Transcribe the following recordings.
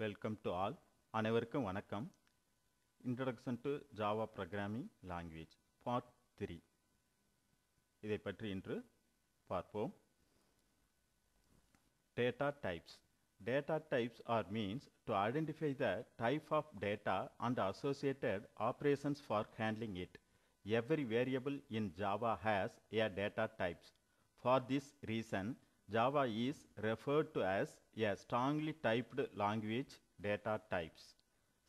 Welcome to all. அனைவருக்கும் வணக்கம். Introduction to Java programming language part 3 இதை பற்றி இன்று பார்ப்போம். Data types. Data types are means to identify the type of data and associated operations for handling it. Every variable in Java has a data types. For this reason, Java is referred to as a strongly typed language. Data types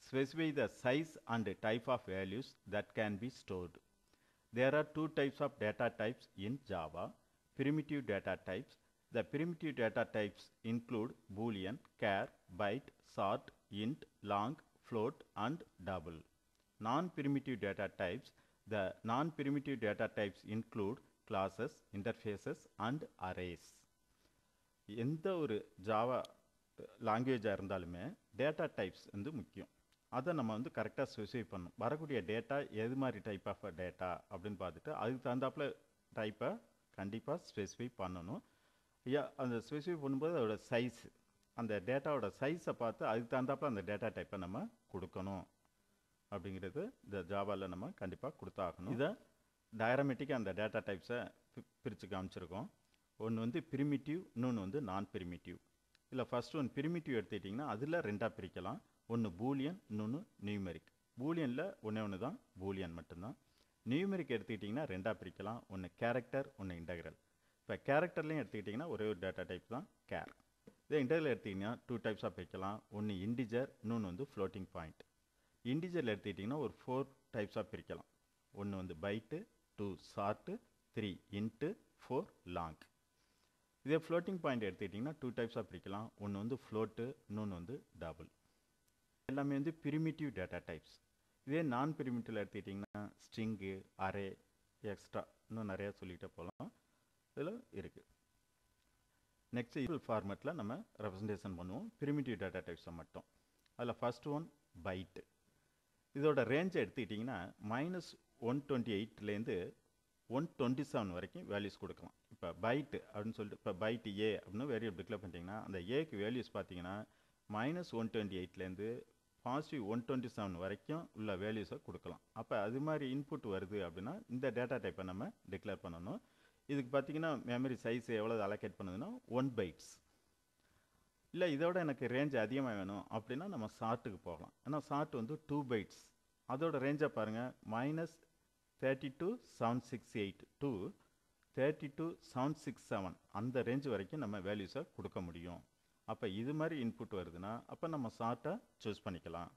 specify the size and type of values that can be stored. There are two types of data types in Java. Primitive data types. The primitive data types include Boolean, char, byte, short, int, long, float, and double. Non-primitive data types. The non-primitive data types include classes, interfaces, and arrays. எந்த ஒரு Java லாங்குவேஜாக இருந்தாலுமே data types வந்து முக்கியம். அதை நம்ம வந்து கரெக்டாக specify பண்ணணும். வரக்கூடிய டேட்டா எது மாதிரி டைப் ஆஃப் டேட்டா அப்படின்னு பார்த்துட்டு அதுக்கு தகுந்தாப்புல டைப்பை கண்டிப்பாக ஸ்பெசிஃபை பண்ணணும். அந்த ஸ்பெசிஃபை பண்ணும்போது அதோட சைஸ், அந்த டேட்டாவோட சைஸை பார்த்து அதுக்கு தகுந்தாப்புல அந்த டேட்டா டைப்பை நம்ம கொடுக்கணும் அப்படிங்கிறது இந்த ஜாவாவில் நம்ம கண்டிப்பாக கொடுத்தாகணும். இதை டயக்ராமேட்டிக்காக அந்த டேட்டா டைப்ஸை பிரித்து காமிச்சிருக்கோம். ஒன்று வந்து பிரிமிட்டிவ், இன்னொன்று வந்து நான் பிரிமிட்டிவ். இல்லை ஃபஸ்ட்டு ஒன்று பிரிமிட்டிவ் எடுத்துக்கிட்டிங்கன்னா அதில் ரெண்டாக பிரிக்கலாம். ஒன்று பூலியன், இன்னொன்று நியூமெரிக். பூலியனில் ஒன்று தான் பூலியன் மட்டும்தான். நியூமெரிக் எடுத்துக்கிட்டிங்கன்னா ரெண்டாக பிரிக்கலாம். ஒன்று கேரக்டர், ஒன்று இன்டெக்ரல். இப்போ கேரக்டர்லையும் எடுத்துக்கிட்டிங்கன்னா ஒரே ஒரு டேட்டா டைப் தான் கேர். இதே இன்டெக்ரல் எடுத்துக்கிட்டிங்கன்னா டூ டைப்ஸாக பிரிக்கலாம். ஒன்று இன்டிஜர், இன்னொன்று வந்து ஃப்ளோட்டிங் பாயிண்ட். இன்டிஜரில் எடுத்துக்கிட்டிங்கன்னா ஒரு 4 டைப்ஸாக பிரிக்கலாம். ஒன்று வந்து பைட்டு, 2 ஷார்ட்டு, 3 இன்ட்டு, 4 லாங். இதே ஃப்ளோட்டிங் பாயிண்ட் எடுத்துக்கிட்டிங்கன்னா 2 டைப்ஸாக பிரிக்கலாம். ஒன்று வந்து ஃப்ளோட்டு, இன்னொன்று வந்து டபுள். எல்லாமே வந்து பிரிமிட்டிவ் டேட்டா டைப்ஸ். இதே நான் பிரிமிட்டிவில் எடுத்துக்கிட்டிங்கன்னா ஸ்ட்ரிங்கு, அரே, எக்ஸ்ட்ரா இன்னும் நிறையா சொல்லிகிட்டே போகலாம். இதில் இருக்குது. நெக்ஸ்ட் ஈக்குவல் ஃபார்மேட்டில் நம்ம ரெப்ரசன்டேஷன் பண்ணுவோம் பிரிமிட்டிவ் டேட்டா டைப்ஸை மட்டும். அதில் ஃபஸ்ட் ஒன் பைட்டு. இதோட ரேஞ்சை எடுத்துக்கிட்டிங்கன்னா -128லேருந்து 127 வரைக்கும் வேல்யூஸ் கொடுக்கலாம். இப்போ பைட்டு அப்படின்னு சொல்லிட்டு இப்போ பைட்டு ஏ அப்படின்னு வேரியபிள் டிக்ளேர் பண்ணிட்டீங்கன்னா அந்த ஏக்கு வேல்யூஸ் பார்த்தீங்கன்னா -128லேருந்து +127 வரைக்கும் உள்ள வேல்யூஸை கொடுக்கலாம். அப்போ அது மாதிரி இன்புட் வருது அப்படின்னா இந்த டேட்டா டைப்பை நம்ம டிக்ளேர் பண்ணணும். இதுக்கு பார்த்தீங்கன்னா மெமரி சைஸ் எவ்வளோ அலோகேட் பண்ணுதுன்னா 1 bytes. இல்லை இதோட எனக்கு ரேஞ்ச் அதிகமாக வேணும் அப்படின்னா நம்ம ஷார்ட்டுக்கு போகலாம். ஏன்னா ஷார்ட் வந்து 2 bytes. அதோட ரேஞ்சை பாருங்கள் -32768 to 32767 அந்த ரேஞ்ச் வரைக்கும் நம்ம வேல்யூஸை கொடுக்க முடியும். அப்போ இது மாதிரி இன்புட் வருதுன்னா அப்போ நம்ம ஷார்ட்டை சூஸ் பண்ணிக்கலாம்.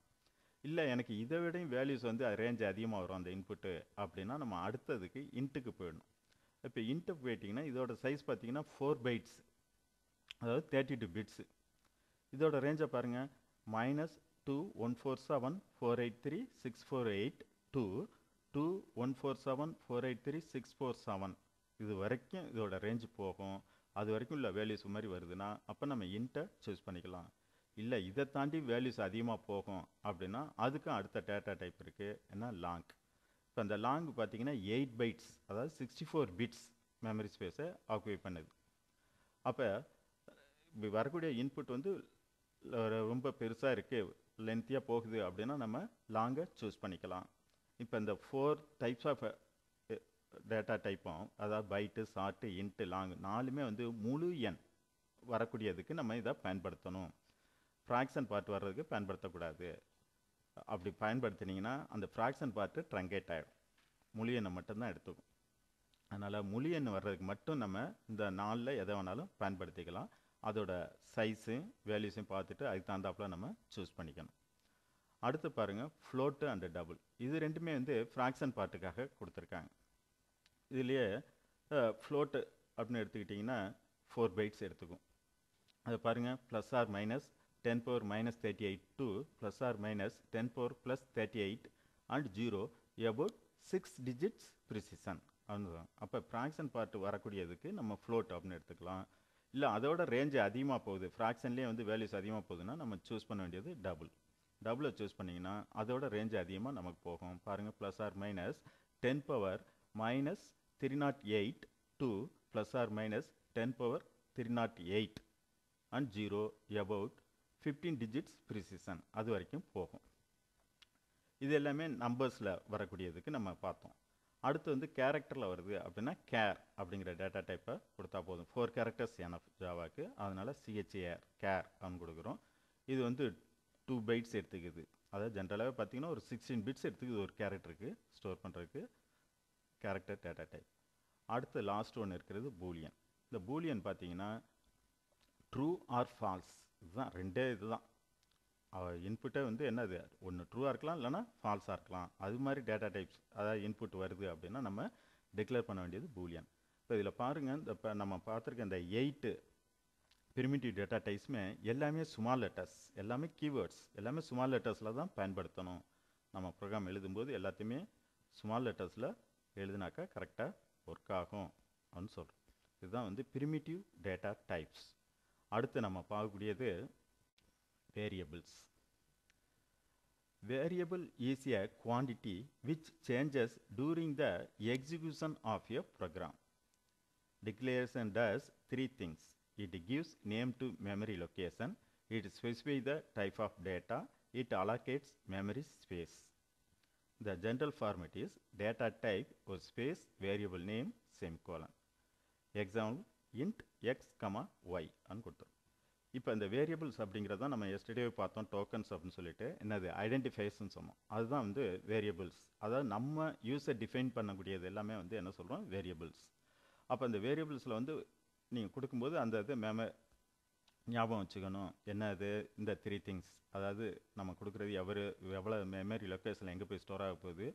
இல்லை எனக்கு இதை விடையும் வேல்யூஸ் வந்து ரேஞ்ச் அதிகமாக வரும் அந்த இன்புட்டு அப்படின்னா நம்ம அடுத்ததுக்கு இன்ட்டுக்கு போயிடணும். இப்போ இன்ட்டுக்கு போயிட்டிங்கன்னா இதோட சைஸ் பார்த்தீங்கன்னா 4 bytes, அதாவது 32 bits. இதோட ரேஞ்சை பாருங்கள் -2147483648 to 2147483647 இது வரைக்கும் இதோட ரேஞ்ச் போகும். அது வரைக்கும் உள்ள வேல்யூஸ் மாதிரி வருதுன்னா அப்போ நம்ம இன்ட்டை சூஸ் பண்ணிக்கலாம். இல்லை இதை தாண்டி வேல்யூஸ் அதிகமாக போகும் அப்படின்னா அதுக்கும் அடுத்த டேட்டா டைப் இருக்குது, என்ன லாங். இப்போ அந்த லாங் பார்த்தீங்கன்னா 8 bytes, அதாவது 64 bits மெமரி ஸ்பேஸை ஆக்குபை பண்ணுது. அப்போ இப்படி வரக்கூடிய இன்புட் வந்து ரொம்ப பெருசாக இருக்குது, லென்த்தியாக போகுது அப்படின்னா நம்ம லாங்கை சூஸ் பண்ணிக்கலாம். இப்போ இந்த 4 டைப்ஸ் ஆஃப் டேட்டா டைப்பும், அதாவது பைட்டு, ஷார்ட்டு, இன்ட்டு, லாங் நாலுமே வந்து முழு எண் வரக்கூடியதுக்கு நம்ம இதை பயன்படுத்தணும். ஃப்ராக்ஷன் பார்ட் வர்றதுக்கு பயன்படுத்தக்கூடாது. அப்படி பயன்படுத்தினீங்கன்னா அந்த ஃப்ராக்ஷன் பார்ட்டு ட்ரங்கேட் ஆகிடும், முழு எண்ணை மட்டும்தான் எடுத்துக்கும். அதனால் முழு எண் வர்றதுக்கு மட்டும் நம்ம இந்த 4ல் எதை வேணாலும் பயன்படுத்திக்கலாம். அதோட சைஸு வேல்யூஸையும் பார்த்துட்டு அதுக்கு தகுந்தாப்புல நம்ம சூஸ் பண்ணிக்கணும். அடுத்து பாருங்கள் ஃப்ளோட்டு அண்டு டபுள். இது ரெண்டுமே வந்து ஃப்ராக்ஷன் பார்ட்டுக்காக கொடுத்துருக்காங்க. இதுலேயே ஃப்ளோட்டு அப்படின்னு எடுத்துக்கிட்டிங்கன்னா 4 bytes எடுத்துக்கும். அதை பாருங்கள் +or-10⁻−38 to +or-10⁻+38 and 0 about 6 digits precision. அப்போ ஃப்ராக்ஷன் பார்ட் வரக்கூடியதுக்கு நம்ம ஃப்ளோட் அப்படின்னு எடுத்துக்கலாம். இல்லை அதோட ரேஞ்சு அதிகமாக போகுது, ஃப்ராக்ஷன்லேயே வந்து வேல்யூஸ் அதிகமாக போகுதுன்னா நம்ம சூஸ் பண்ண வேண்டியது டபுள். டபுளை சூஸ் பண்ணிங்கன்னா அதோட ரேஞ்சு அதிகமாக நமக்கு போகும். பாருங்கள் +or-10⁻308 to +or-10⁻308 and 0 about 15 digits precision அது வரைக்கும் போகும். இது எல்லாமே நம்பர்ஸில் வரக்கூடியதுக்கு நம்ம பார்த்தோம். அடுத்து வந்து கேரக்டரில் வருது அப்படின்னா கேர் அப்படிங்கிற டேட்டா டைப்பை கொடுத்தா போதும். 4 கேரக்டர்ஸ் எனஃப் ஜாவாக்கு, அதனால் CHAR கேர் அப்படின்னு கொடுக்குறோம். இது வந்து 2 bytes எடுத்துக்குது. அதாவது ஜென்ரலாகவே பார்த்தீங்கன்னா ஒரு 16 bits எடுத்துக்குது ஒரு கேரக்டருக்கு ஸ்டோர் பண்ணுறதுக்கு கேரக்டர் டேட்டா டைப். அடுத்து லாஸ்ட் ஒன்று இருக்கிறது பூலியன். இந்த பூலியன் பார்த்தீங்கன்னா ட்ரூ ஆர் ஃபால்ஸ், இதுதான் ரெண்டே இதுதான். இன்புட்டை வந்து என்னது, ஒன்று ட்ரூவாக இருக்கலாம் இல்லைனா ஃபால்ஸாக இருக்கலாம். அது மாதிரி டேட்டா டைப்ஸ், அதாவது இன்புட் வருது அப்படின்னா நம்ம டிக்ளேர் பண்ண வேண்டியது பூலியன். இப்போ இதில் பாருங்கள், இந்த இப்போ நம்ம பார்த்துருக்க இந்த 8 பிரிமிட்டிவ் டேட்டா டைப்ஸுமே எல்லாமே ஸ்மால் லெட்டர்ஸ், எல்லாமே கீவேர்ட்ஸ், எல்லாமே ஸ்மால் லெட்டர்ஸில் தான் பயன்படுத்தணும். நம்ம ப்ரோக்ராம் எழுதும்போது எல்லாத்தையுமே ஸ்மால் லெட்டர்ஸில் எழுதினாக்கா கரெக்டாக ஒர்க் ஆகும் அப்படின்னு சொல்கிறோம். இதுதான் வந்து பிரிமிட்டிவ் டேட்டா டைப்ஸ். அடுத்து நம்ம பார்க்கக்கூடியது variables. Variable is a quantity which changes during the execution of a program. Declaration does 3 things. It gives name to memory location, it specifies the type of data, it allocates memory space. The general format is data type or space variable name semicolon. Example int x, y and கொடுத்தோம். இப்போ இந்த variables அப்படிங்கிறது தான் நம்ம yesterday பார்த்தோம், tokens அப்படின்னு சொல்லிட்டு என்னது ஐடென்டிஃபைஸ்ன்னு சொன்னோம். அதுதான் வந்து வேரியபிள்ஸ். அதாவது நம்ம யூஸர் டிஃபைன் பண்ணக்கூடியது எல்லாமே வந்து என்ன சொல்கிறோம், வேரியபிள்ஸ். அப்போ இந்த வேரியபிள்ஸில் வந்து நீங்கள் கொடுக்கும்போது அந்த இது ஞாபகம் வச்சுக்கணும். என்ன இது, இந்த 3 things. அதாவது நம்ம கொடுக்குறது எவ்வளோ மெமரி லொக்கேஷனில் எங்கே போய் ஸ்டோர் ஆக போகுது,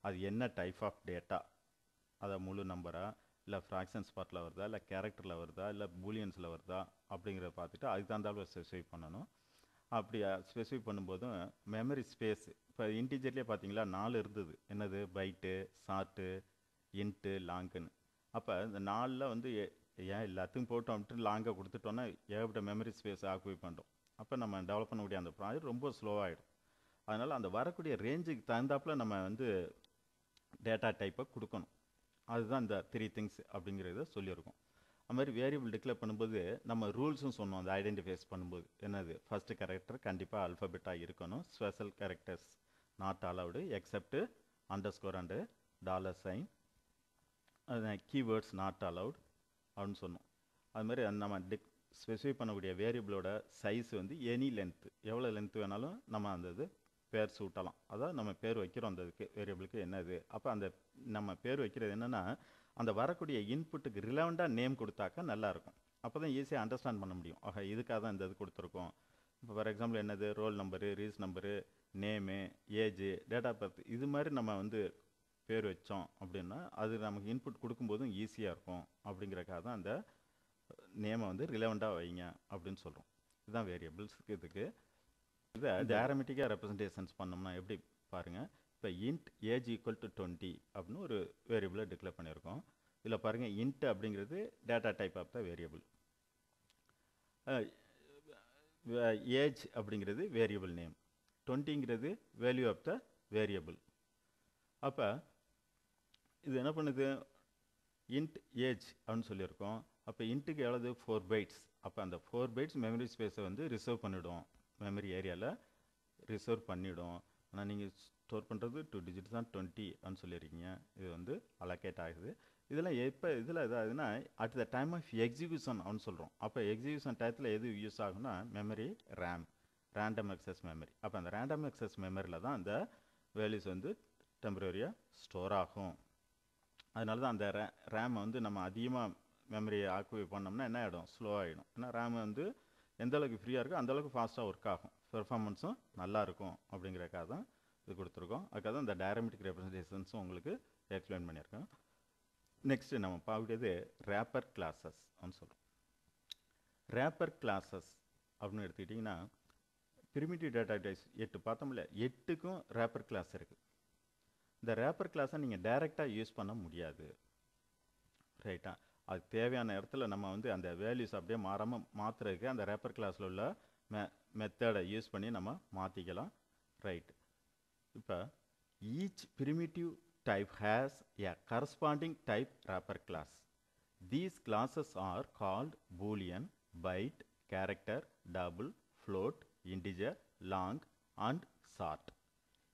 அது என்ன டைப் ஆஃப் டேட்டா, அதாவது முழு நம்பரா இல்லை ஃப்ராக்ஷன்ஸ் பார்ட்டில் வருதா இல்லை கேரக்டரில் வருதா இல்லை பூலியன்ஸில் வருதா அப்படிங்கிறத பார்த்துட்டு அதுக்கு தகுந்தாலும் ஸ்பெசிஃபை பண்ணணும். அப்படி ஸ்பெசிஃபை பண்ணும்போதும் மெமரி ஸ்பேஸ், இப்போ இன்டீஜர்லேயே பார்த்தீங்களா 4 இருந்தது. என்னது, பைட்டு, ஷார்ட்டு, இன்ட்டு, லாங்குன்னு. அப்போ இந்த 4ல் வந்து ஏன் எல்லாத்துக்கும் போட்டோம்ட்டு லாங்கை கொடுத்துட்டோன்னா ஏகப்பட்ட மெமரி ஸ்பேஸ் ஆக்குபை பண்ணுறோம். அப்போ நம்ம டெவலப் பண்ணக்கூடிய அந்த ப்ராஜெக்ட் ரொம்ப ஸ்லோவாகிடும். அதனால் அந்த வரக்கூடிய ரேஞ்சுக்கு தகுந்தாப்பில் நம்ம வந்து டேட்டா டைப்பை கொடுக்கணும். அதுதான் இந்த 3 things அப்படிங்கிறத சொல்லியிருக்கோம். அது மாதிரி வேரியபிள் டிக்ளேர் பண்ணும்போது நம்ம ரூல்ஸும் சொன்னோம். அந்த ஐடென்டிஃபைஸ் பண்ணும்போது என்னது, ஃபஸ்ட்டு கேரக்டர் கண்டிப்பாக அல்ஃபபெட்டாக இருக்கணும், special characters not allowed accept underscore and $, keywords not allowed அப்படின்னு சொன்னோம். அது மாதிரி நம்ம ஸ்பெசிஃபை பண்ணக்கூடிய வேரியபிளோட சைஸ் வந்து எனி லென்த்து, எவ்வளோ லென்த்து வேணாலும் நம்ம அந்த இது பேர் சூட்டலாம். அதாவது நம்ம பேர் வைக்கிறோம் அந்த இதுக்கு வேரியபிளுக்கு என்னது. அப்போ அந்த நம்ம பேர் வைக்கிறது என்னென்னா அந்த வரக்கூடிய இன்புட்டுக்கு ரிலவெண்ட்டாக நேம் கொடுத்தாக்கா நல்லாயிருக்கும். அப்போ தான் ஈஸியாக அண்டர்ஸ்டாண்ட் பண்ண முடியும். ஆக இதுக்காக தான் இந்த இது கொடுத்துருக்கோம். இப்போ ஃபார் எக்ஸாம்பிள் என்னது, ரோல் நம்பரு, ரீஸ் number, name, age, date of birth, இது மாதிரி நம்ம வந்து பேர் வச்சோம் அப்படின்னா அது நமக்கு இன்புட் கொடுக்கும்போதும் ஈஸியாக இருக்கும். அப்படிங்கிறக்காக தான் அந்த நேமை வந்து ரிலவெண்ட்டாக வைங்க அப்படின்னு சொல்கிறோம். இதுதான் வேரியபிள்ஸுக்கு. இதுக்கு இதை டேரமெட்டிக்காக ரெப்ரசன்டேஷன்ஸ் பண்ணோம்னா எப்படி பாருங்கள். இப்போ இன்ட் ஏஜ் ஈக்குவல் டு 20 அப்படின்னு ஒரு வேரியபிளை டிக்ளேர் பண்ணியிருக்கோம். இதில் பாருங்கள், இன்ட் அப்படிங்கிறது data type of the variable, age அப்படிங்கிறது வேரியபிள் நேம், 20ங்கிறது வேல்யூ ஆஃப் த வேரியபிள். அப்போ இது என்ன பண்ணுது, இன்ட் ஏஜ் அப்படின்னு சொல்லியிருக்கோம். அப்போ இன்ட்டுக்கு எவ்வளவு, 4 bytes. அப்போ அந்த 4 bytes மெமரி ஸ்பேஸை வந்து ரிசர்வ் பண்ணிவிடும், மெமரி ஏரியாவில் ரிசர்வ் பண்ணிவிடும். ஆனால் நீங்கள் ஸ்டோர் பண்ணுறது 2 digits தான், 20 அப்படின்னு சொல்லியிருக்கீங்க. இது வந்து அலோகேட் ஆகுது. இதெல்லாம் எப்போ இதில் இதாகுதுன்னா at the time of execution அப்படின்னு சொல்கிறோம். அப்போ எக்ஸிக்யூஷன் டயத்தில் எது யூஸ் ஆகும்னா memory RAM, random access memory. அப்போ அந்த ரேண்டம் அக்சஸ் மெமரியில் தான் அந்த வேல்யூஸ் வந்து டெம்பரரியாக ஸ்டோர் ஆகும். அதனால தான் அந்த ரேமை வந்து நம்ம அதிகமாக மெமரியை ஆக்குபை பண்ணோம்னா என்ன ஆகிடும், ஸ்லோ ஆகிடும். ஏன்னா ரேம் வந்து எந்த அளவுக்கு ஃப்ரீயாக இருக்கோ அந்தளவுக்கு ஃபாஸ்ட்டாக ஒர்க் ஆகும், பெர்ஃபார்மன்ஸும் நல்லாயிருக்கும். அப்படிங்கிறக்காக தான் இது கொடுத்துருக்கோம். அதுக்காக தான் இந்த டயரமெட்டிக் ரெப்ரசன்டேஷன்ஸும் உங்களுக்கு எக்ஸ்பிளைன் பண்ணியிருக்கோம். நெக்ஸ்ட்டு நம்ம பார்க்கக்கூடியது ரேப்பர் கிளாஸஸ் அப்படின்னு சொல்கிறோம். ரேப்பர் கிளாஸஸ் அப்படின்னு எடுத்துக்கிட்டிங்கன்னா பிரிமிட்டிவ் டேட்டா டைப்ஸ் 8 பார்த்தோம்ல, 8க்கும் ரேப்பர் கிளாஸ் இருக்குது. இந்த ரேப்பர் கிளாஸை நீங்கள் டைரெக்டாக யூஸ் பண்ண முடியாது, ரைட்டா. அது தேவையான இடத்துல நம்ம வந்து அந்த வேல்யூஸ் அப்படியே மாறாமல் மாற்றுறதுக்கு அந்த ரேப்பர் கிளாஸில் உள்ள மெத்தடை யூஸ் பண்ணி நம்ம மாற்றிக்கலாம், ரைட். இப்போ each primitive type has a corresponding type wrapper class. These classes are called boolean, byte, character, double, float, integer, long, and sort.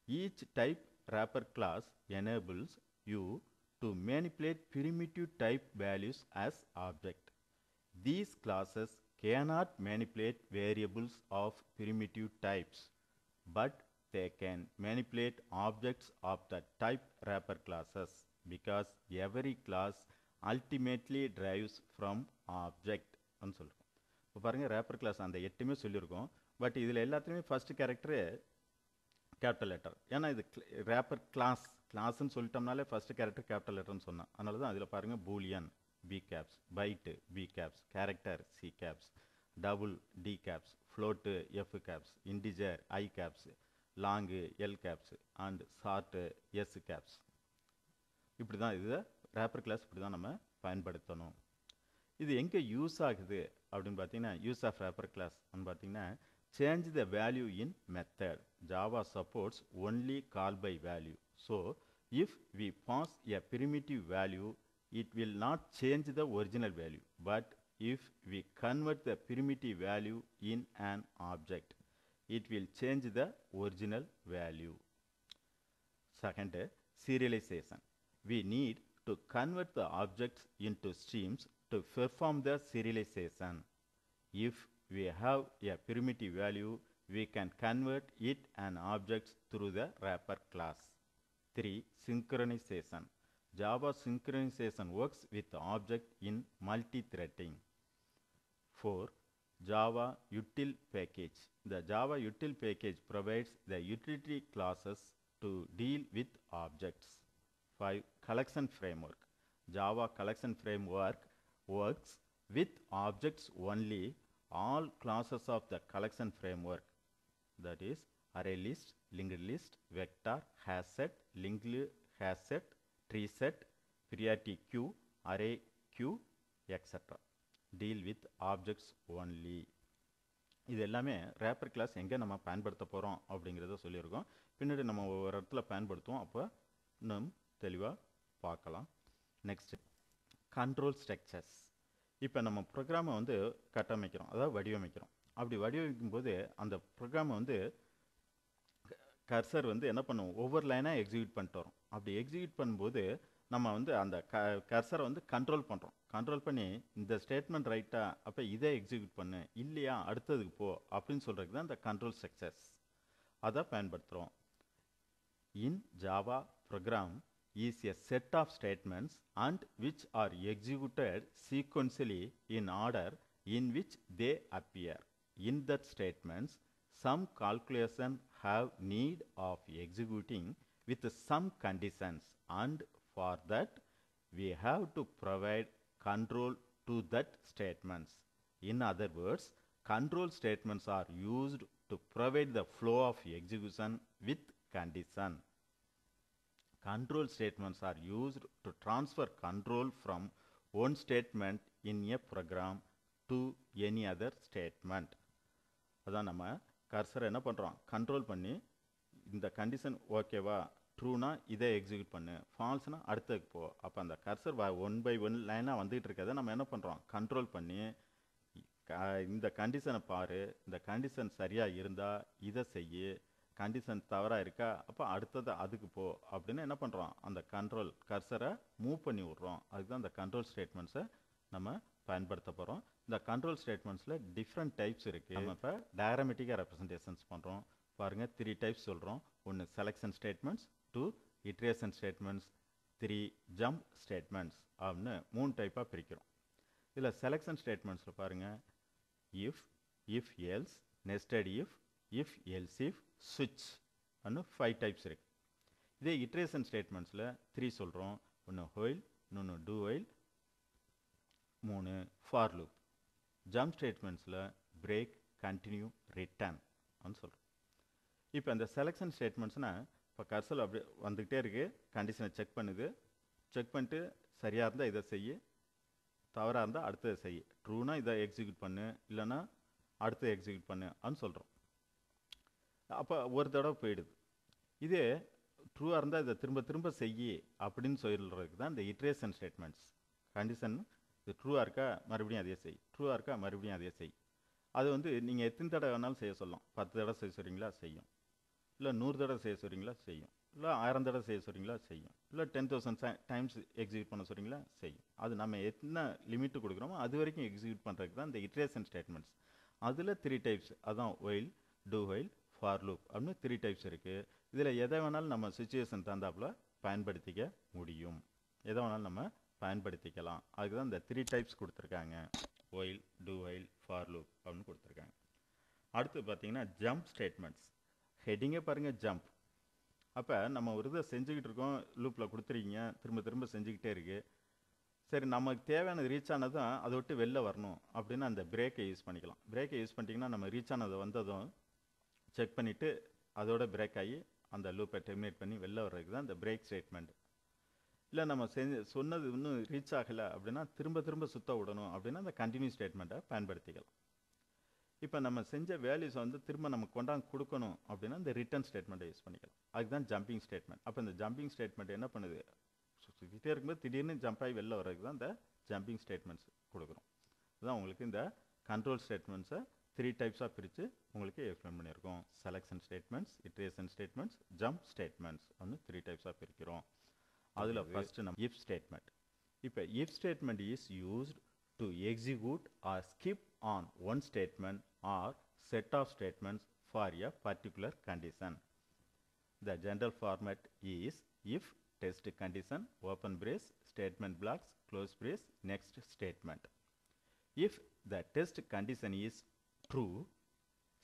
Each type wrapper class enables you to manipulate primitive type values as object. These classes cannot manipulate variables of primitive types, but they can manipulate objects of the type wrapper classes because every class ultimately derives from object ன்னு சொல்கிறோம். இப்போ பாருங்கள் rapper class அந்த 8மே சொல்லியிருக்கோம். But இதில் எல்லாத்துலேயுமே first character capital letter. ஏன்னா இது ரேப்பர் கிளாஸ்ன்னு சொல்லிட்டோம்னாலே ஃபஸ்ட் கேரக்டர் கேபிட்டல் லெட்டர்னு சொன்னேன். அதனால தான் அதில் பாருங்கள் boolean B caps, byte B caps, character C caps, double D caps, float F caps, integer I caps, long L caps and short S caps. இப்படி தான் இது ரேப்பர் கிளாஸ் இப்படி தான் நம்ம பயன்படுத்தணும். இது எங்கே யூஸ் ஆகுது அப்படின்னு பார்த்தீங்கன்னா, யூஸ் ஆஃப் ரேப்பர் கிளாஸ் பார்த்தீங்கன்னா, change the value in method. Java supports only call by value. So if we pass a primitive value, it will not change the original value, but if we convert the primitive value in an object, it will change the original value. Second, serialization. We need to convert the objects into streams to perform the serialization. If we have a primitive value, we can convert it an object through the wrapper class. 3. Synchronization. Java synchronization works with the object in multi-threading. 4. Java util package. The Java util package provides the utility classes to deal with objects. 5. Collection framework. Java collection framework works with objects only. All classes of the collection framework, that is array list, linked list, vector, hash set, linked hash set, tree set, priority queue, array queue, etc. deal with objects only. இது எல்லாமே rapper class எங்கே நம்ம பயன்படுத்த போகிறோம் அப்படிங்கிறத சொல்லியிருக்கோம். பின்னாடி நம்ம ஒவ்வொரு இடத்துல பயன்படுத்துவோம், அப்போ இன்னும் தெளிவாக பார்க்கலாம். Next control structures. இப்போ நம்ம ப்ரோக்ராமை கட்டமைக்கிறோம், அதாவது வடிவமைக்கிறோம். அப்படி வடிவமைக்கும் போது அந்த ப்ரோக்ராமை கர்சர் என்ன பண்ணுவோம், ஒவ்வொரு லைனாக எக்ஸிக்யூட் பண்ணிட்டு வரோம். அப்படி எக்ஸிக்யூட் பண்ணும்போது நம்ம அந்த கர்சரை கண்ட்ரோல் பண்ணுறோம். கண்ட்ரோல் பண்ணி இந்த ஸ்டேட்மெண்ட் ரைட்டா, அப்போ இதை எக்ஸிக்யூட் பண்ணு, இல்லையா அடுத்ததுக்கு போ அப்படின்னு சொல்கிறதுக்கு தான் இந்த கண்ட்ரோல் ஸ்ட்ரக்சர்ஸ். அதை பயன்படுத்துகிறோம். In Java program is a set of statements and which are executed sequentially in order in which they appear. In that statements, some calculation have need of executing with some conditions, and for that we have to provide control to that statements. In other words, control statements are used to provide the flow of execution with condition. Control statements are used to transfer control from one statement in a program to any other statement. அதான் நம்ம கர்சரை என்ன பண்ணுறோம், control பண்ணி இந்த condition ஓகேவா, ட்ரூனா இதை execute பண்ணு, ஃபால்ஸ்னா அடுத்ததுக்கு போ. அப்போ அந்த கர்சர் 1 by 1 லைனாக வந்துகிட்டு இருக்கிறத நம்ம என்ன பண்ணுறோம், கண்ட்ரோல் பண்ணி இந்த கண்டிஷனை பாரு, இந்த கண்டிஷன் சரியாக இருந்தால் இதை செய்யு, கண்டிஷன் தவறாக இருக்கா அப்போ அடுத்தது அதுக்கு போ அப்படின்னு என்ன பண்ணுறோம், அந்த கண்ட்ரோல் கர்சரை மூவ் பண்ணி விட்றோம். அதுக்கு தான் அந்த கண்ட்ரோல் ஸ்டேட்மெண்ட்ஸை நம்ம பயன்படுத்த போகிறோம். இந்த கண்ட்ரோல் ஸ்டேட்மெண்ட்ஸில் டிஃப்ரெண்ட் டைப்ஸ் இருக்குது. நம்ம இப்போ டயக்ராமேட்டிக்காக ரெப்ரசன்டேஷன்ஸ் பண்ணுறோம். பாருங்கள் 3 டைப்ஸ் சொல்கிறோம். 1 selection statements, 2 iteration statements, 3 jump statements அப்படின்னு 3 டைப்பாக பிரிக்கிறோம். இதில் செலெக்ஷன் ஸ்டேட்மெண்ட்ஸில் பாருங்கள் if else, nested if else if, switch Annu 5 types இருக்குது. இதே இட்ரேஷன் ஸ்டேட்மெண்ட்ஸில் 3 சொல்கிறோம். 1 while, இன்னொன்று do while, 3 for loop. Jump ஸ்டேட்மெண்ட்ஸில் break, continue, return அப்படின்னு சொல்கிறோம். இப்போ அந்த செலெக்ஷன் ஸ்டேட்மெண்ட்ஸ்னால் இப்போ கர்சல் அப்படி வந்துக்கிட்டே இருக்குது, கண்டிஷனை செக் பண்ணுது, செக் பண்ணிட்டு சரியாக இருந்தால் இதை செய்ய, தவறாக இருந்தால் அடுத்ததை செய்ய, ட்ரூனா இதை எக்ஸிக்யூட் பண்ணு, இல்லைன்னா அடுத்ததை எக்ஸிக்யூட் பண்ணு அப்படின்னு சொல்கிறோம். அப்போ ஒரு தடவை போயிடுது. இதே ட்ரூவாக இருந்தால் இதை திரும்ப திரும்ப செய்யி அப்படின்னு சொல்கிறதுக்கு தான் இந்த இட்ரேஷன் ஸ்டேட்மெண்ட்ஸ். கண்டிஷன் இது ட்ரூவாக இருக்கா மறுபடியும் அதே செய், ட்ரூவாக இருக்கா மறுபடியும் அதே செய். அது வந்து நீங்கள் எத்தனை தடவை வேணாலும் செய்ய சொல்லலாம். 10 தடவை செய்ய சொல்கிறீங்களா செய்யும், இல்லை 100 தடவை செய்ய சொல்கிறீங்களா செய்யும், இல்லை 1000 தடவை செய்ய சொல்கிறீங்களா செய்யும், இல்லை 10,000 டைம்ஸ் எக்ஸிக்யூட் பண்ண சொல்கிறீங்களா செய்யும். அது நம்ம என்ன லிமிட்டு கொடுக்குறோமோ அது வரைக்கும் எக்ஸிக்யூட் பண்ணுறதுக்கு தான் இந்த இட்ரேஷன் ஸ்டேட்மெண்ட்ஸ். அதில் 3 டைப்ஸ், அதான் while, do while, for loop அப்படின்னு 3 டைப்ஸ் இருக்குது. இதில் எதை வேணாலும் நம்ம சுச்சுவேஷன் தந்தாப்புல பயன்படுத்திக்க முடியும், எதை வேணாலும் நம்ம பயன்படுத்திக்கலாம். அதுக்கு தான் இந்த 3 டைப்ஸ் கொடுத்துருக்காங்க, while, do while, for loop அப்படின்னு கொடுத்துருக்காங்க. அடுத்து பார்த்தீங்கன்னா ஜம்ப் ஸ்டேட்மெண்ட்ஸ். ஹெட்டிங்கே பாருங்கள், ஜம்ப். அப்போ நம்ம ஒரு இதை செஞ்சுக்கிட்டு இருக்கோம், லூப்பில் கொடுத்துருக்கீங்க, திரும்ப திரும்ப செஞ்சுக்கிட்டே இருக்குது. சரி, நமக்கு தேவையானது ரீச் ஆனதும் அதை விட்டு வெளில வரணும் அப்படின்னா அந்த பிரேக்கை யூஸ் பண்ணிக்கலாம். பிரேக்கை யூஸ் பண்ணிட்டிங்கன்னா நம்ம ரீச் ஆனதை வந்ததும் செக் பண்ணிவிட்டு அதோட பிரேக் ஆகி அந்த லூப்பை டெர்மினேட் பண்ணி வெளில வர்றதுக்கு தான் இந்த பிரேக் ஸ்டேட்மெண்ட். இல்லை நம்ம சொன்னது இன்னும் ரீச் ஆகலை அப்படின்னா திரும்ப திரும்ப சுத்த விடணும் அப்படின்னா அந்த கண்டினியூ ஸ்டேட்மெண்ட்டை பயன்படுத்திக்கலாம். இப்போ நம்ம செஞ்ச வேல்யூஸ் வந்து திரும்ப நம்ம கொண்டாந்து கொடுக்கணும் அப்படின்னா இந்த ரிட்டர்ன் ஸ்டேட்மெண்ட்டை யூஸ் பண்ணிக்கலாம். அதுக்கு தான் ஜம்பிங் ஸ்டேட்மெண்ட். அப்போ இந்த ஜம்பிங் ஸ்டேட்மெண்ட் என்ன பண்ணுது, சுற்றிக்கிட்டே இருக்கும்போது திடீர்னு ஜம்ப் ஆகி வெளில வர்றதுக்கு தான் இந்த ஜம்பிங் ஸ்டேட்மெண்ட்ஸ் கொடுக்குறோம். அதுதான் உங்களுக்கு இந்த கண்ட்ரோல் ஸ்டேட்மெண்ட்ஸை 3 டைப்ஸாக பிரித்து உங்களுக்கு எக்ஸ்பிளைன் பண்ணியிருக்கோம். Selection statements, iteration statements, jump statements அப்படின்னு 3 டைப்ஸாக பிரிக்கிறோம். அதில் ஃபஸ்ட்டு நம்ம இஃப் ஸ்டேட்மெண்ட். இப்போ if statement is used to execute or skip on one statement or set of statements for a particular condition. The general format is if test condition open brace statement blocks close brace next statement. If the test condition is true,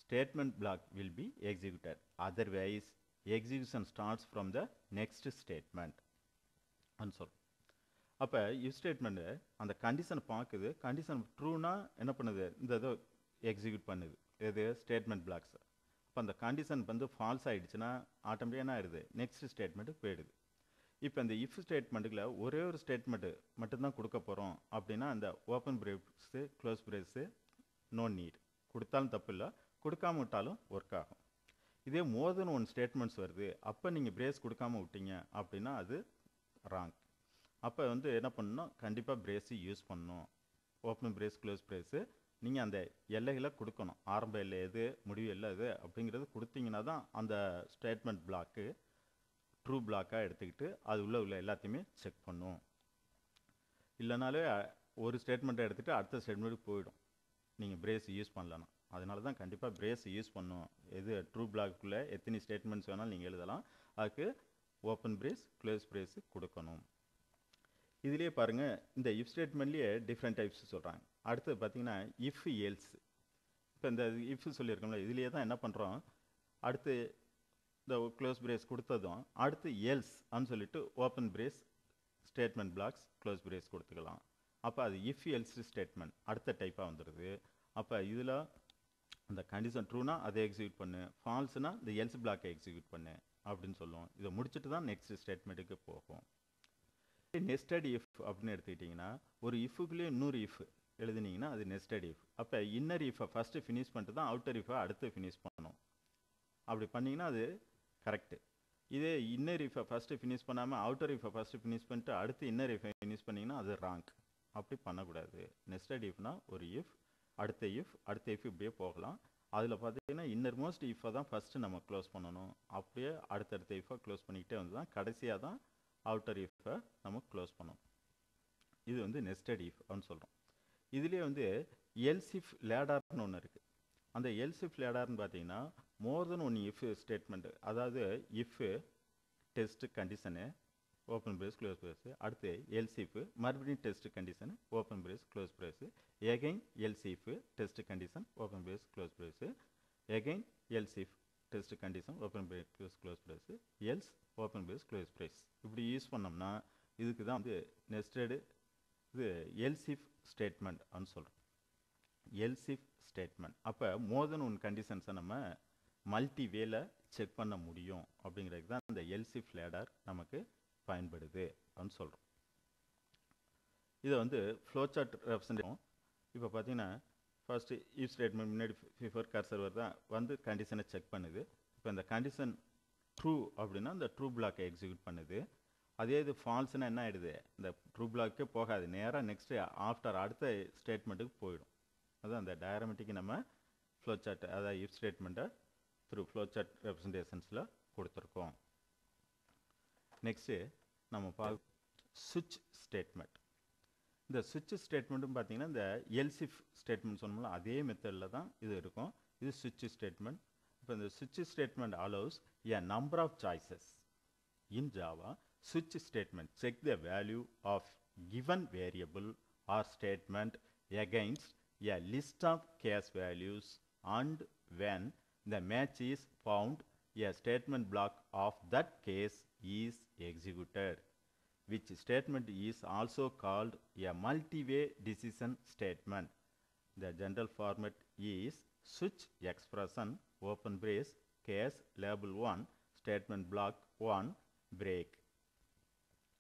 statement block will be executed. Otherwise, execution starts from the next statement. Answer. அப்போ if statement அந்த கண்டிஷனை பார்க்குது, condition ட்ரூனா என்ன பண்ணுது, இந்த இதை execute பண்ணுது, எது ஸ்டேட்மெண்ட் பிளாக்ஸ். இப்போ அந்த கண்டிஷன் வந்து ஃபால்ஸ் ஆகிடுச்சுன்னா ஆட்டோமேட்டிக்காக என்ன ஆயிடுது, நெக்ஸ்ட் ஸ்டேட்மெண்ட்டுக்கு போயிடுது. இப்போ இந்த இஃப் ஸ்டேட்மெண்ட்டுக்குள்ள ஒரே ஒரு ஸ்டேட்மெண்ட்டு மட்டும்தான் கொடுக்க போகிறோம் அப்படின்னா அந்த ஓப்பன் பிரேஸு க்ளோஸ் பிரேஸு நோ நீட், கொடுத்தாலும் தப்பு இல்லை, கொடுக்காம விட்டாலும் ஒர்க் ஆகும். இதே மோர் தென் ஒன் ஸ்டேட்மெண்ட்ஸ் வருது, அப்போ நீங்கள் பிரேஸ் கொடுக்காம விட்டீங்க அப்படின்னா அது ராங். அப்போ வந்து என்ன பண்ணணும், கண்டிப்பாக பிரேஸு யூஸ் பண்ணணும். ஓப்பன் பிரேஸ் க்ளோஸ் பிரேஸு நீங்கள் அந்த எல்லைகளை கொடுக்கணும், ஆரம்ப எல்லை எது, முடிவு எல்லை எது அப்படிங்கிறது கொடுத்தீங்கன்னா தான் அந்த ஸ்டேட்மெண்ட் பிளாக்கு ட்ரூ பிளாக்காக எடுத்துக்கிட்டு அது உள்ள எல்லாத்தையுமே செக் பண்ணும். இல்லைனாலே ஒரு ஸ்டேட்மெண்ட்டை எடுத்துகிட்டு அடுத்த ஸ்டேட்மெண்ட்டுக்கு போயிடும் நீங்கள் பிரேஸ் யூஸ் பண்ணலன்னா. அதனால தான் கண்டிப்பாக பிரேஸ் யூஸ் பண்ணணும். எது ட்ரூ பிளாக்குள்ளே எத்தனை ஸ்டேட்மெண்ட்ஸ் வேணாலும் நீங்கள் எழுதலாம், அதுக்கு ஓப்பன் பிரேஸ் க்ளோஸ் பிரேஸு கொடுக்கணும். இதுலேயே பாருங்கள், இந்த இஃப் ஸ்டேட்மெண்ட்லேயே டிஃப்ரெண்ட் டைப்ஸ் சொல்கிறாங்க. அடுத்து பார்த்தீங்கன்னா இஃப் எல்ஸ். இப்போ இந்த இஃப் சொல்லியிருக்கோம்ல, இதுலேயே தான் என்ன பண்ணுறோம், அடுத்து இந்த க்ளோஸ் பிரேஸ் கொடுத்ததும் அடுத்து எல்ஸ் அப்படின்னு சொல்லிட்டு open brace statement blocks close brace கொடுத்துக்கலாம். அப்போ அது இஃப் எல்ஸ் ஸ்டேட்மெண்ட் அடுத்த டைப்பாக வந்துடுது. அப்போ இதில் அந்த கண்டிஷன் ட்ரூனா அதை எக்ஸிக்யூட் பண்ணு, ஃபால்ஸ்னா இந்த எல்ஸ் பிளாக்கை எக்ஸிக்யூட் பண்ணு அப்படின்னு சொல்லுவோம். இதை முடிச்சுட்டு தான் நெக்ஸ்ட் ஸ்டேட்மெண்ட்டுக்கு போகும். நெஸ்டட் இஃப் அப்படின்னு எடுத்துக்கிட்டிங்கன்னா ஒரு இஃபுக்குள்ளேயே இன்னொரு இஃப் எழுதினீங்கன்னா அது நெஸ்டட் இஃப். அப்போ இன்னர் இஃபை ஃபஸ்ட்டு ஃபினிஷ் பண்ணிட்டு தான் அவுட்டர் இஃபை அடுத்து ஃபினிஷ் பண்ணணும். அப்படி பண்ணிங்கன்னா அது கரெக்டு. இதே இன்னர் இஃபை ஃபஸ்ட்டு ஃபினிஷ் பண்ணாமல் அவுட்டர் இஃபை ஃபஸ்ட்டு ஃபினிஷ் பண்ணிட்டு அடுத்து இன்னர் இஃபை ஃபினிஷ் பண்ணிங்கன்னா அது ராங். அப்படி பண்ணக்கூடாது. நெஸ்டட் இஃப்னா ஒரு இஃப் அடுத்த இஃப் இப்படியே போகலாம். அதில் பார்த்தீங்கன்னா இன்னர் மோஸ்ட் இஃபை தான் ஃபஸ்ட்டு நம்ம க்ளோஸ் பண்ணணும். அப்படியே அடுத்தடுத்த இஃபை க்ளோஸ் பண்ணிக்கிட்டே வந்து தான் கடைசியாக தான் அவுட்டர் இஃபை நம்ம க்ளோஸ் பண்ணணும். இது வந்து நெஸ்டட் இஃப் அப்படின்னு சொல்கிறோம். இதுலேயே வந்து எல்ஸ் இஃப் லேடர்னு ஒன்று இருக்குது. அந்த எல்ஸ் இஃப் லேடர்னு பார்த்தீங்கன்னா more than one if statement, அதாவது if test condition open brace close brace, அடுத்து எல்ஸ் இஃப் மறுபடியும் test condition open brace close brace, again else if test condition open brace close brace, again else if test condition open brace close brace, else open brace close brace. இப்படி use பண்ணோம்னா இதுக்கு தான் வந்து நெஸ்டடு இது else if statement அப்படின்னு சொல்கிறோம். Else if statement. அப்போ மோர் than one கண்டிஷன்ஸை நம்ம மல்டி வேல செக் பண்ண முடியும் அப்படிங்கிறதுக்கு தான் இந்த எல்ஸ் இஃப் லேடர் நமக்கு பயன்படுது அப்படின்னு சொல்கிறோம். இதை வந்து ஃப்ளோ சார்ட் ரெப்ரசன்ட். இப்போ பார்த்தீங்கன்னா ஃபர்ஸ்ட்டு இஃப் ஸ்டேட்மெண்ட் முன்னாடி பிஃபோர் கர்சர் வருதா வந்து கண்டிஷனை செக் பண்ணுது. இப்போ இந்த கண்டிஷன் ட்ரூ அப்படின்னா இந்த ட்ரூ பிளாக்கை எக்ஸிக்யூட் பண்ணுது. அதே இது ஃபால்ஸ்னால் என்ன ஆகிடுது, இந்த ட்ரூ பிளாக்கே போகாது, நேராக நெக்ஸ்ட்டு ஆஃப்டர் அடுத்த ஸ்டேட்மெண்ட்டுக்கு போயிடும். அதுதான் அந்த டயக்ராமேட்டிக்கு நம்ம flowchart அதாவது if ஸ்டேட்மெண்ட்டை through flowchart representationsல கொடுத்துருக்கோம். நெக்ஸ்ட்டு நம்ம switch ஸ்டேட்மெண்ட். இந்த switch ஸ்டேட்மெண்ட்டும் பார்த்தீங்கன்னா இந்த else if ஸ்டேட்மெண்ட் சொன்னோம்ல அதே மெத்தடில் தான் இது இருக்கும். இது switch ஸ்டேட்மெண்ட். இப்போ இந்த switch statement allows a number of choices. In Java, switch statement check the value of given variable or statement against a list of case values, and when the match is found, a statement block of that case is executed, which statement is also called a multi-way decision statement. The general format is switch expression open brace case label 1 statement block 1 break.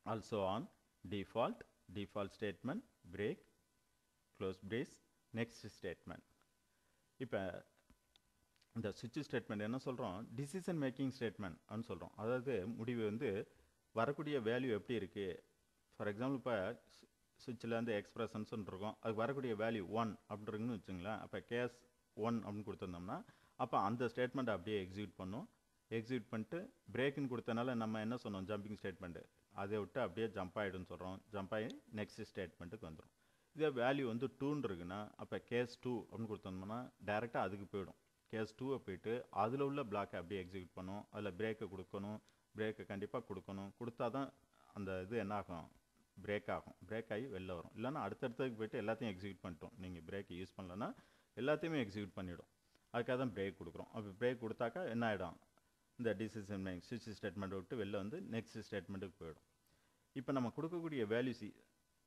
Also on default statement break close brace next statement. இப்போ இந்த switch statement என்ன சொல்கிறோம், decision making statement அப்படின்னு சொல்கிறோம். அதாவது முடிவு வந்து வரக்கூடிய வேல்யூ எப்படி இருக்குது. ஃபார் எக்ஸாம்பிள் இப்போ சுவிட்சில் வந்து எக்ஸ்பிரஷன்ஸ் இருக்கும், அதுக்கு வரக்கூடிய வேல்யூ 1 அப்படின்றதுன்னு வச்சுங்களேன். அப்போ கேஸ் 1 அப்படின்னு கொடுத்துருந்தோம்னா அப்போ அந்த ஸ்டேட்மெண்ட்டை அப்படியே எக்ஸிக்யூட் பண்ணும். எக்ஸிக்யூட் பண்ணிட்டு பிரேக்குன்னு கொடுத்தனால நம்ம என்ன சொன்னோம், ஜம்பிங் ஸ்டேட்மெண்ட்டு, அதை விட்டு அப்படியே ஜம்ப் ஆகிடுன்னு சொல்கிறோம். ஜம்ப் ஆகி நெக்ஸ்ட் ஸ்டேட்மெண்ட்டுக்கு வந்துடும். இதே வேல்யூ வந்து 2 இருக்குன்னா அப்போ கேஸ் 2 அப்படின்னு கொடுத்தோம்னா டேரெக்டாக அதுக்கு போயிடும். கேஸ் 2 போயிட்டு அதில் உள்ள பிளாக்கை அப்படியே எக்ஸிக்யூட் பண்ணும். அதில் பிரேக்கை கொடுக்கணும், பிரேக்கை கண்டிப்பாக கொடுக்கணும். கொடுத்தா தான் அந்த இது என்ன ஆகும், பிரேக் ஆகும். பிரேக் ஆகி வெளில வரும். இல்லைன்னா அடுத்தடுத்ததுக்கு போய்ட்டு எல்லாத்தையும் எக்ஸிக்யூட் பண்ணிட்டோம். நீங்கள் பிரேக்கை யூஸ் பண்ணலன்னா எல்லாத்தையுமே எக்ஸிக்யூட் பண்ணிவிடும். அதுக்காக தான் பிரேக் கொடுக்குறோம். அப்போ பிரேக் கொடுத்தாக்கா என்ன ஆகிடும், இந்த டிசிஷன் மேக்கிங் ஸ்விட்ச் ஸ்டேட்மெண்ட்டை விட்டு வெளில வந்து நெக்ஸ்ட் ஸ்டேட்மெண்ட்டுக்கு போயிடும். இப்போ நம்ம கொடுக்கக்கூடிய வேல்யூஸ்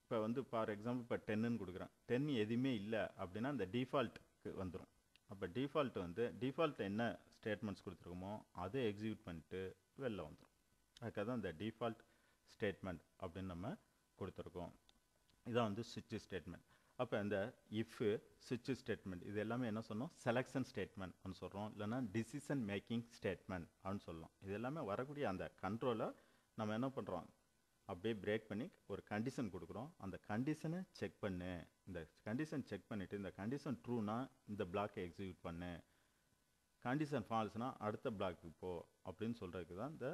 இப்போ வந்து ஃபார் எக்ஸாம்பிள் இப்போ 10ன்னு கொடுக்குறேன். 10 எதுவுமே இல்லை அப்படின்னா இந்த டிஃபால்ட்டுக்கு வந்துடும். அப்போ டிஃபால்ட் வந்து டிஃபால்ட் என்ன ஸ்டேட்மெண்ட்ஸ் கொடுத்துருக்கோமோ அதை எக்ஸிக்யூட் பண்ணிட்டு வெளில வந்துடும். அதுக்காக தான் இந்த டிஃபால்ட் ஸ்டேட்மெண்ட் அப்படின்னு நம்ம கொடுத்துருக்கோம். இதான் வந்து ஸ்விட்ச் ஸ்டேட்மெண்ட். அப்போ இந்த இஃப் ஸ்விட்ச் ஸ்டேட்மெண்ட் இது எல்லாமே என்ன சொன்னோம், செலெக்ஷன் ஸ்டேட்மெண்ட் அப்படின்னு சொல்கிறோம், இல்லைனா டிசிஷன் மேக்கிங் ஸ்டேட்மெண்ட் அப்படின்னு சொல்லலாம். இது எல்லாமே வரக்கூடிய அந்த கண்ட்ரோலை நம்ம என்ன பண்ணுறோம், அப்படியே பிரேக் பண்ணி ஒரு கண்டிஷன் கொடுக்குறோம். அந்த கண்டிஷனை செக் பண்ணு, இந்த கண்டிஷன் செக் பண்ணிவிட்டு இந்த கண்டிஷன் ட்ரூனா இந்த பிளாக்கை எக்ஸிக்யூட் பண்ணு, கண்டிஷன் ஃபால்ஸ்னா அடுத்த பிளாக்கு போ அப்படின்னு சொல்கிறதுக்கு தான் இந்த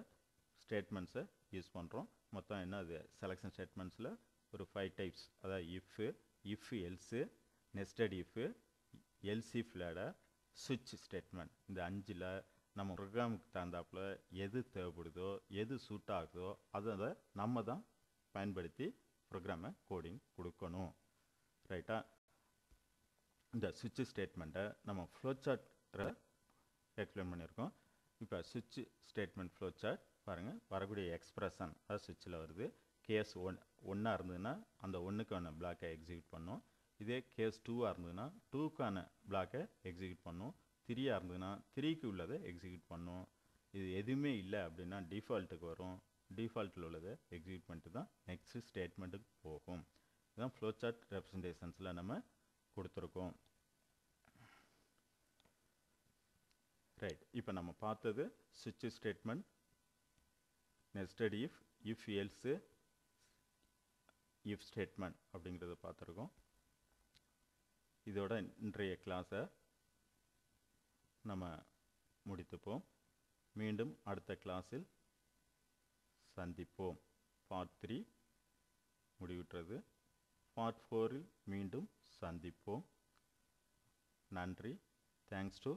ஸ்டேட்மெண்ட்ஸை யூஸ் பண்ணுறோம். மொத்தம் என்ன அது செலெக்ஷன் ஸ்டேட்மெண்ட்ஸில் ஒரு 5 டைப்ஸ். அதாவது if else, nested இஃப்பு, else if ladder, ஸ்விட்ச் ஸ்டேட்மெண்ட். இந்த 5ல் நம்ம ப்ரோக்ராமுக்கு தகுந்தாப்புல எது தேவைப்படுதோ எது சூட் ஆகுதோ அதை நம்ம தான் பயன்படுத்தி ப்ரோக்ராமை கோடிங் கொடுக்கணும். ரைட்டா? இந்த ஸ்விட்ச் ஸ்டேட்மெண்ட்டை நம்ம ஃப்ளோசார்ட்டில் எக்ஸ்பிளைன் பண்ணியிருக்கோம். இப்போ ஸ்விட்ச் ஸ்டேட்மெண்ட் ஃப்ளோசார்ட் பாருங்கள். வரக்கூடிய எக்ஸ்பிரஷன் அது ஸ்விட்சில் வருது. கேஸ் 1 இருந்ததுன்னா அந்த 1க்கான பிளாக்கை எக்ஸிக்யூட் பண்ணும். இதே கேஸ் 2 இருந்ததுன்னா 2க்கான பிளாக்கை எக்ஸிக்யூட் பண்ணும். 3 இருந்ததுன்னா 3க்கு உள்ளதை எக்ஸிக்யூட் பண்ணும். இது எதுவுமே இல்லை அப்படின்னா டிஃபால்ட்டுக்கு வரும். டிஃபால்ட்டில் உள்ளதை எக்ஸிக்யூட் பண்ணிட்டு தான் நெக்ஸ்ட் ஸ்டேட்மெண்ட்டுக்கு போகும். இதுதான் ஃப்ளோசார்ட் ரெப்ரசன்டேஷன்ஸில் நம்ம கொடுத்துருக்கோம். ரைட், இப்போ நம்ம பார்த்தது ஸ்விட்ச் statement, nested if else, if statement அப்படிங்கிறத பார்த்துருக்கோம். இதோட இன்றைய கிளாஸை நம்ம முடித்துப்போம். மீண்டும் அடுத்த கிளாஸில் சந்திப்போம். பார்ட் 3 முடிவுற்றது. பார்ட் 4ல் மீண்டும் சந்திப்போம். நன்றி. Thanks to